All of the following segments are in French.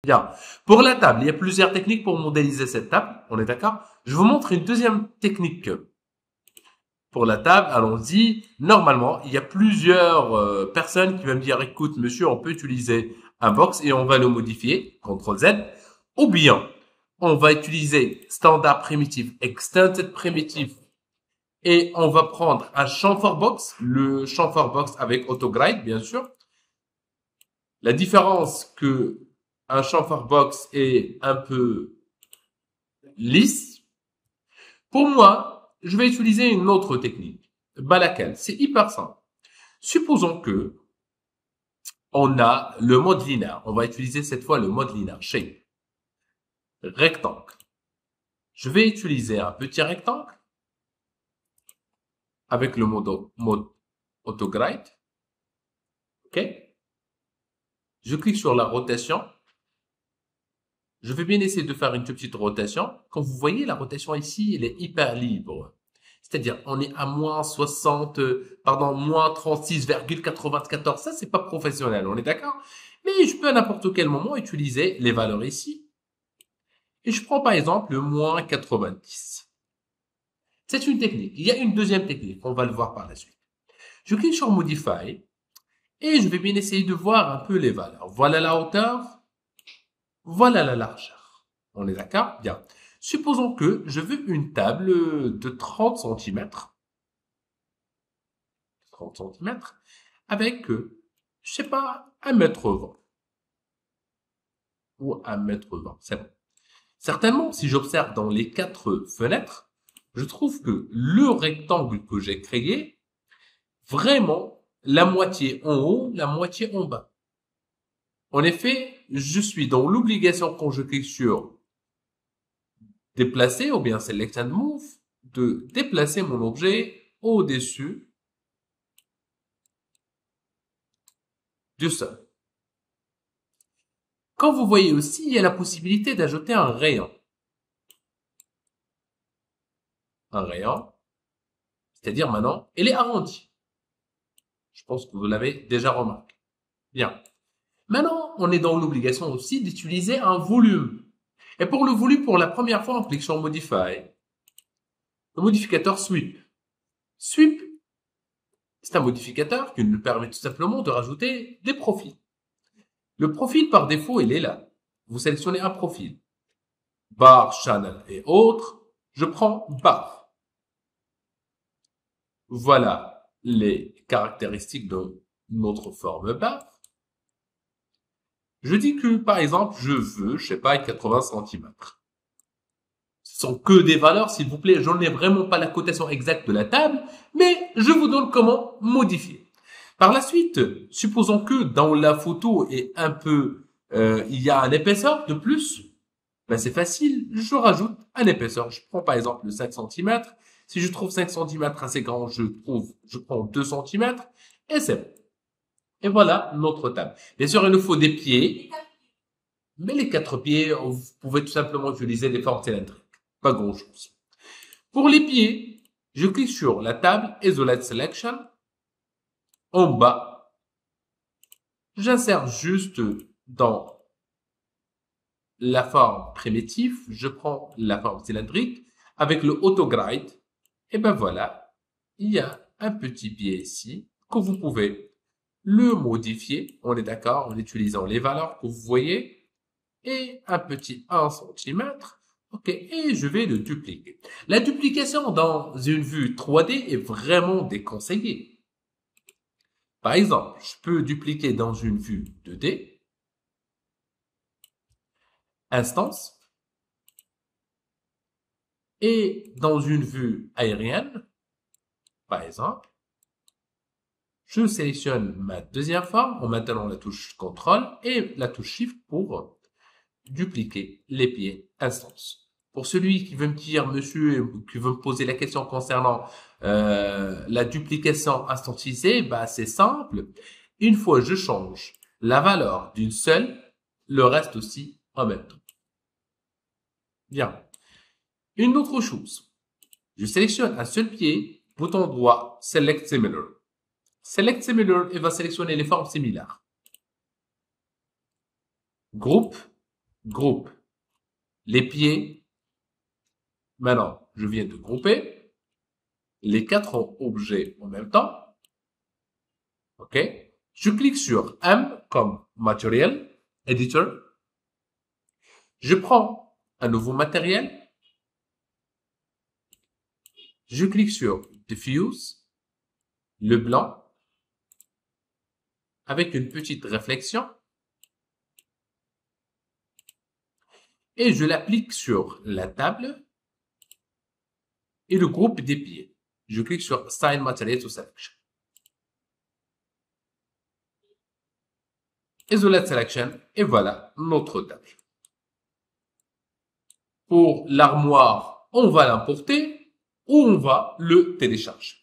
Bien. Pour la table, il y a plusieurs techniques pour modéliser cette table. On est d'accord? Je vous montre une deuxième technique. Pour la table, allons-y. Normalement, il y a plusieurs personnes qui vont me dire, écoute, monsieur, on peut utiliser un box et on va le modifier, CTRL Z, ou bien on va utiliser standard primitive, extended primitive, et on va prendre un chamfer box, le chamfer box avec autograde, bien sûr. La différence que un chamfer box est un peu lisse. Pour moi, je vais utiliser une autre technique. Bah, laquelle? C'est hyper simple. Supposons que on a le mode linéaire. On va utiliser cette fois le mode linéaire. Shape. Rectangle. Je vais utiliser un petit rectangle avec le mode autograde. OK? Je clique sur la rotation. Je vais bien essayer de faire une petite rotation. Comme vous voyez, la rotation ici, elle est hyper libre. C'est-à-dire, on est à moins 36,94. Ça, c'est pas professionnel. On est d'accord? Mais je peux à n'importe quel moment utiliser les valeurs ici. Et je prends par exemple le moins 90. C'est une technique. Il y a une deuxième technique. On va le voir par la suite. Je clique sur Modify. Et je vais bien essayer de voir un peu les valeurs. Voilà la hauteur. Voilà la largeur. On est d'accord? Bien. Supposons que je veux une table de 30 cm. 30 cm. Avec, je sais pas, 1,20 m. Ou 1,20 m. C'est bon. Certainement, si j'observe dans les 4 fenêtres, je trouve que le rectangle que j'ai créé, vraiment, la moitié en haut, la moitié en bas. En effet, je suis dans l'obligation quand je clique sur déplacer ou bien select and move, de déplacer mon objet au-dessus du sol. Comme vous voyez aussi, il y a la possibilité d'ajouter un rayon. Un rayon, c'est-à-dire maintenant, il est arrondi. Je pense que vous l'avez déjà remarqué. Bien. Maintenant, on est dans l'obligation aussi d'utiliser un volume. Et pour le volume, pour la première fois, on clique sur Modify. Le modificateur Sweep. Sweep, c'est un modificateur qui nous permet tout simplement de rajouter des profils. Le profil, par défaut, il est là. Vous sélectionnez un profil. Bar, channel et autres. Je prends bar. Voilà les caractéristiques de notre forme bar. Je dis que, par exemple, je veux, je sais pas, 80 cm. Ce sont que des valeurs, s'il vous plaît. J'en ai vraiment pas la cotation exacte de la table, mais je vous donne comment modifier. Par la suite, supposons que dans la photo est un peu, il y a un épaisseur de plus. Ben c'est facile, je rajoute un épaisseur. Je prends par exemple le 5 cm. Si je trouve 5 cm assez grand, je prends 2 cm et c'est bon. Et voilà notre table. Bien sûr, il nous faut des pieds. Mais les 4 pieds, vous pouvez tout simplement utiliser des formes cylindriques. Pas grand chose. Pour les pieds, je clique sur la table Isolate Selection. En bas, j'insère juste dans la forme primitive. Je prends la forme cylindrique avec le autograde. Et ben voilà, il y a un petit pied ici que vous pouvez le modifier. On est d'accord en utilisant les valeurs que vous voyez. Et un petit 1 cm. OK, et je vais le dupliquer. La duplication dans une vue 3D est vraiment déconseillée. Par exemple, je peux dupliquer dans une vue 2D, instance, et dans une vue aérienne, par exemple, je sélectionne ma deuxième forme en maintenant la touche CTRL et la touche SHIFT pour dupliquer les pieds instance. Pour celui qui veut me dire, monsieur, qui veut me poser la question concernant la duplication instantanisée, bah c'est simple. Une fois je change la valeur d'une seule, le reste aussi en même temps. Bien. Une autre chose. Je sélectionne un seul pied, bouton droit, Select Similar. Select Similar, il va sélectionner les formes similaires. Groupe, groupe les pieds. Maintenant, je viens de grouper les 4 objets en même temps. OK? Je clique sur M comme matériel, editor. Je prends un nouveau matériel. Je clique sur diffuse, le blanc, avec une petite réflexion. Et je l'applique sur la table et le groupe des pieds. Je clique sur Style Material to Selection. Isolate Selection, et voilà notre table. Pour l'armoire, on va l'importer ou on va le télécharger.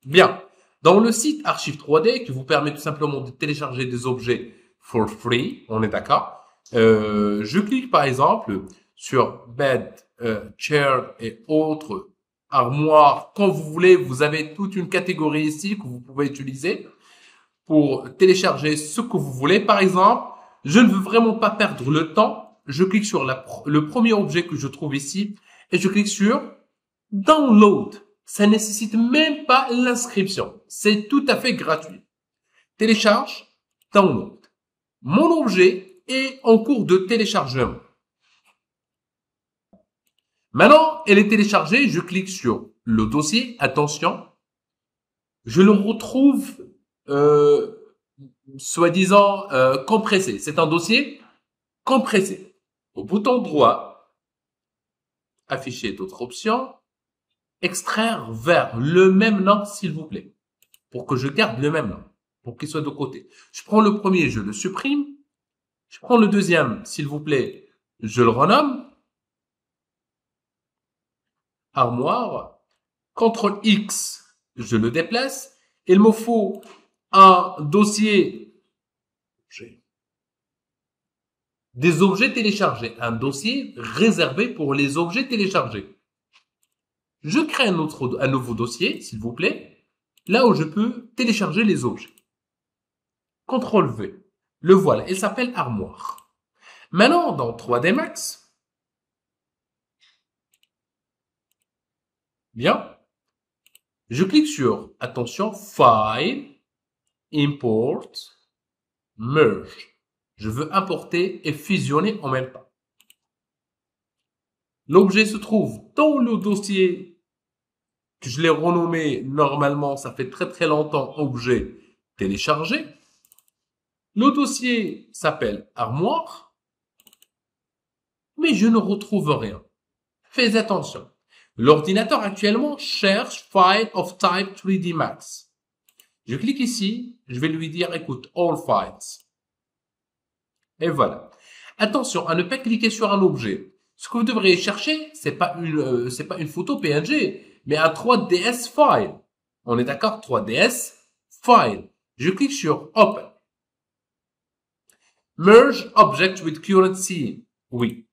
Bien. Dans le site Archive 3D, qui vous permet tout simplement de télécharger des objets for free, on est d'accord. Je clique par exemple sur bed, chair et autres armoires. Quand vous voulez, vous avez toute une catégorie ici que vous pouvez utiliser pour télécharger ce que vous voulez. Par exemple, je ne veux vraiment pas perdre le temps. Je clique sur le premier objet que je trouve ici et je clique sur Download. Ça ne nécessite même pas l'inscription. C'est tout à fait gratuit. Télécharge, download. Mon objet est en cours de téléchargement. Maintenant, elle est téléchargée. Je clique sur le dossier. Attention, je le retrouve soi-disant compressé. C'est un dossier compressé. Au bouton droit, afficher d'autres options. Extraire vers le même nom, s'il vous plaît, pour que je garde le même nom, pour qu'il soit de côté. Je prends le premier, je le supprime. Je prends le deuxième, s'il vous plaît, je le renomme. Armoire. CTRL X, je le déplace. Il me faut un dossier, des objets téléchargés, un dossier réservé pour les objets téléchargés. Je crée un nouveau dossier, s'il vous plaît, là où je peux télécharger les objets. CTRL V. Le voilà, il s'appelle armoire. Maintenant, dans 3D Max, bien, je clique sur, attention, File, Import, Merge. Je veux importer et fusionner en même temps. L'objet se trouve dans le dossier que je l'ai renommé normalement, ça fait très longtemps, objet téléchargé. Le dossier s'appelle armoire, mais je ne retrouve rien. Faites attention. L'ordinateur actuellement cherche File of Type 3D Max. Je clique ici, je vais lui dire, écoute, All Files. Et voilà. Attention à ne pas cliquer sur un objet. Ce que vous devriez chercher, c'est pas une photo PNG, mais un 3DS file. On est d'accord? 3DS file. Je clique sur Open. Merge object with current scene. Oui.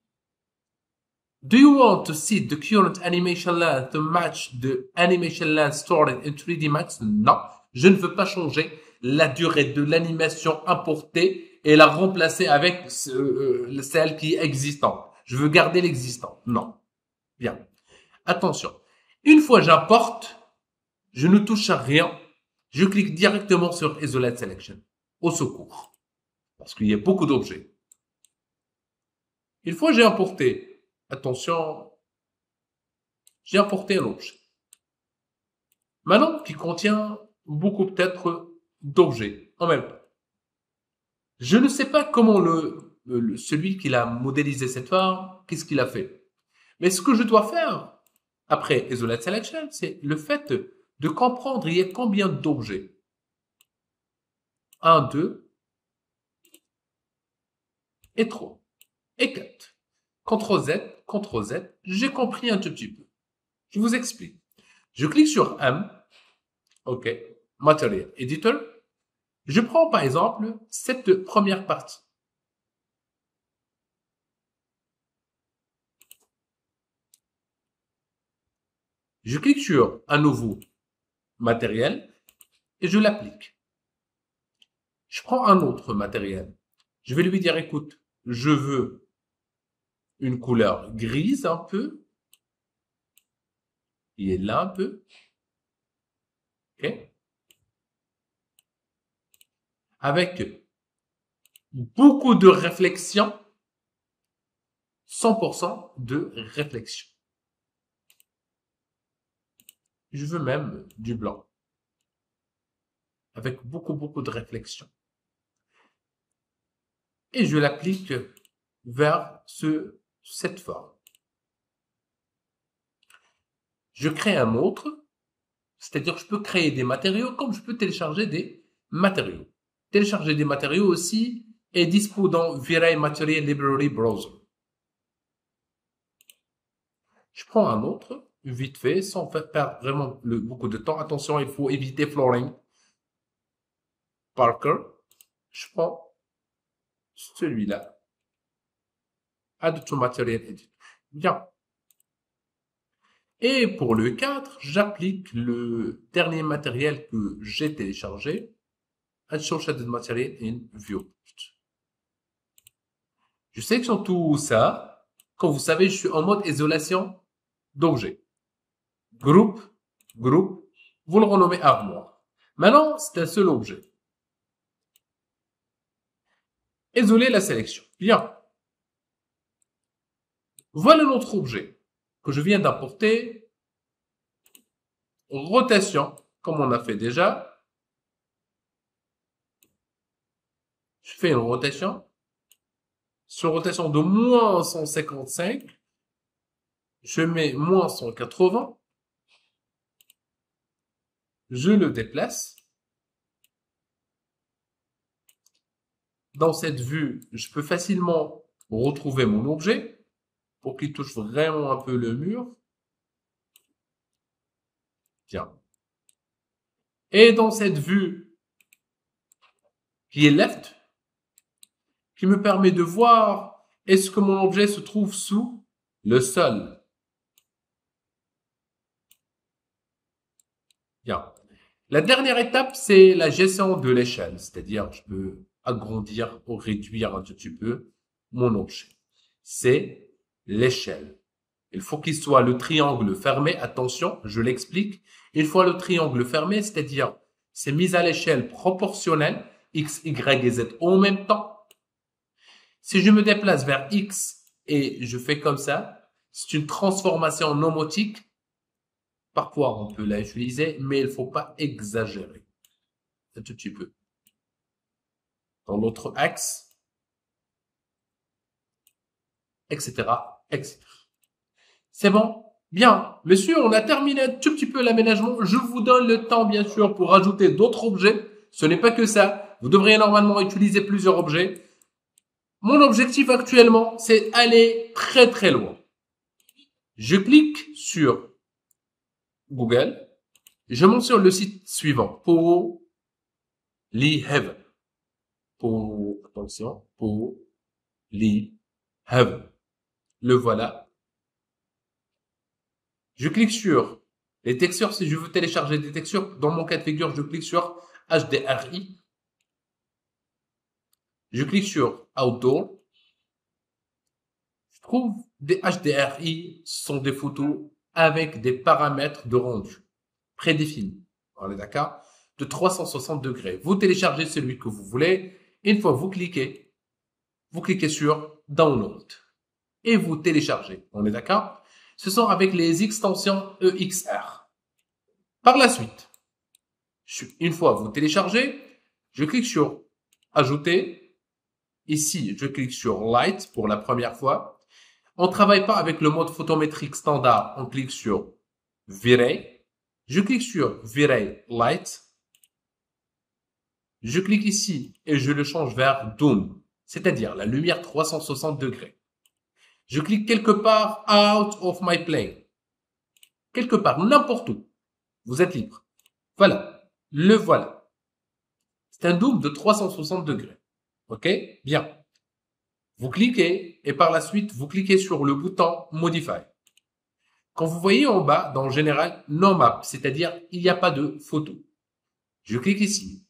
Do you want to see the current animation length to match the animation length stored in 3D Max? Non. Je ne veux pas changer la durée de l'animation importée et la remplacer avec celle qui est existante. Je veux garder l'existant. Non. Bien. Attention. Une fois j'importe, je ne touche à rien. Je clique directement sur Isolate Selection. Au secours. Parce qu'il y a beaucoup d'objets. Une fois j'ai importé, attention, j'ai importé un objet. Maintenant, qui contient beaucoup peut-être d'objets en même temps. Je ne sais pas comment celui qui l'a modélisé cette forme, qu'est-ce qu'il a fait. Mais ce que je dois faire, après Isolate Selection, c'est le fait de comprendre il y a combien d'objets. 1, 2 et 3 et 4. CTRL Z, j'ai compris un tout petit peu. Je vous explique. Je clique sur M, OK, Material Editor. Je prends par exemple cette première partie. Je clique sur un nouveau matériel et je l'applique. Je prends un autre matériel. Je vais lui dire, écoute, je veux une couleur grise un peu. Il est là un peu. OK? Avec beaucoup de réflexion. 100% de réflexion. Je veux même du blanc. Avec beaucoup de réflexion. Et je l'applique vers cette forme. Je crée un autre, c'est-à-dire que je peux créer des matériaux comme je peux télécharger des matériaux. Télécharger des matériaux aussi est dispo dans V-Ray Material Library Browser. Je prends un autre, vite fait, sans perdre vraiment beaucoup de temps. Attention, il faut éviter Flooring Parker. Je prends celui-là. Add to Material Edit. Bien. Et pour le 4, j'applique le dernier matériel que j'ai téléchargé. Add Show Shaded Material in Viewport. Je sélectionne tout ça. Comme vous savez, je suis en mode isolation d'objets. Groupe, vous le renommez armoire. Maintenant, c'est un seul objet. Isoler la sélection. Bien. Voilà notre objet que je viens d'apporter. Rotation, comme on a fait déjà. Je fais une rotation. Sur rotation de moins 155, je mets moins 180. Je le déplace. Dans cette vue, je peux facilement retrouver mon objet pour qu'il touche vraiment un peu le mur. Tiens. Et dans cette vue qui est left, qui me permet de voir est-ce que mon objet se trouve sous le sol. Bien. La dernière étape, c'est la gestion de l'échelle, c'est-à-dire je peux agrandir ou réduire un tout petit peu mon objet. C'est l'échelle. Il faut qu'il soit le triangle fermé. Attention, je l'explique. Une fois le triangle fermé, c'est-à-dire c'est mis à l'échelle proportionnelle, x, y et z en même temps. Si je me déplace vers x et je fais comme ça, c'est une transformation nomotique. Parfois, on peut la utiliser, mais il ne faut pas exagérer. Un tout petit peu. Dans l'autre axe, etc., etc. C'est bon? Bien. Monsieur, on a terminé un tout petit peu l'aménagement. Je vous donne le temps, bien sûr, pour ajouter d'autres objets. Ce n'est pas que ça. Vous devriez normalement utiliser plusieurs objets. Mon objectif actuellement, c'est aller très loin. Je clique sur Google. Je mentionne le site suivant. Polyheaven. Attention. Polyheaven. Le voilà. Je clique sur les textures. Si je veux télécharger des textures, dans mon cas de figure, je clique sur HDRI. Je clique sur Outdoor. Je trouve des HDRI sont des photos avec des paramètres de rendu prédéfinis. On est d'accord? De 360 degrés. Vous téléchargez celui que vous voulez. Une fois vous cliquez sur Download et vous téléchargez. On est d'accord? Ce sont avec les extensions EXR. Par la suite, une fois vous téléchargez, je clique sur Ajouter. Ici, je clique sur Light pour la première fois. On ne travaille pas avec le mode photométrique standard. On clique sur V-Ray. Je clique sur V-Ray Light. Je clique ici et je le change vers Doom, c'est-à-dire la lumière 360 degrés. Je clique quelque part out of my plane. Quelque part, n'importe où. Vous êtes libre. Voilà. Le voilà. C'est un Doom de 360 degrés. OK? Bien. Vous cliquez et par la suite, vous cliquez sur le bouton Modify. Quand vous voyez en bas, dans Général, No Map, c'est-à-dire il n'y a pas de photo. Je clique ici.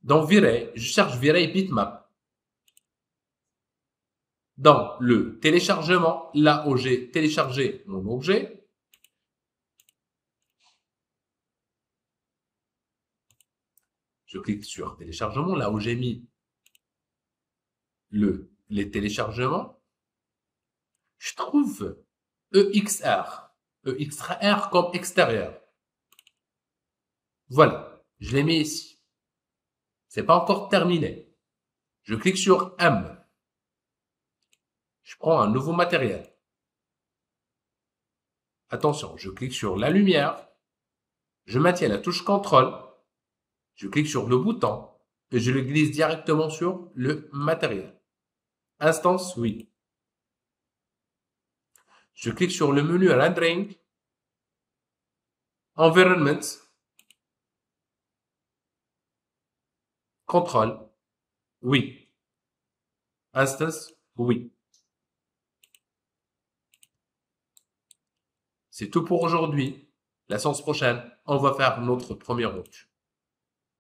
Dans V-Ray, je cherche V-Ray bitmap. Dans le téléchargement, là où j'ai téléchargé mon objet, je clique sur téléchargement, là où j'ai mis les téléchargements, je trouve EXR. EXR comme extérieur. Voilà, je l'ai mis ici. C'est pas encore terminé. Je clique sur M. Je prends un nouveau matériel. Attention, je clique sur la lumière. Je maintiens la touche CTRL. Je clique sur le bouton et je le glisse directement sur le matériel. Instance, oui. Je clique sur le menu Rendering. Environment. Contrôle. Oui. Instance, oui. C'est tout pour aujourd'hui. La séance prochaine, on va faire notre première route.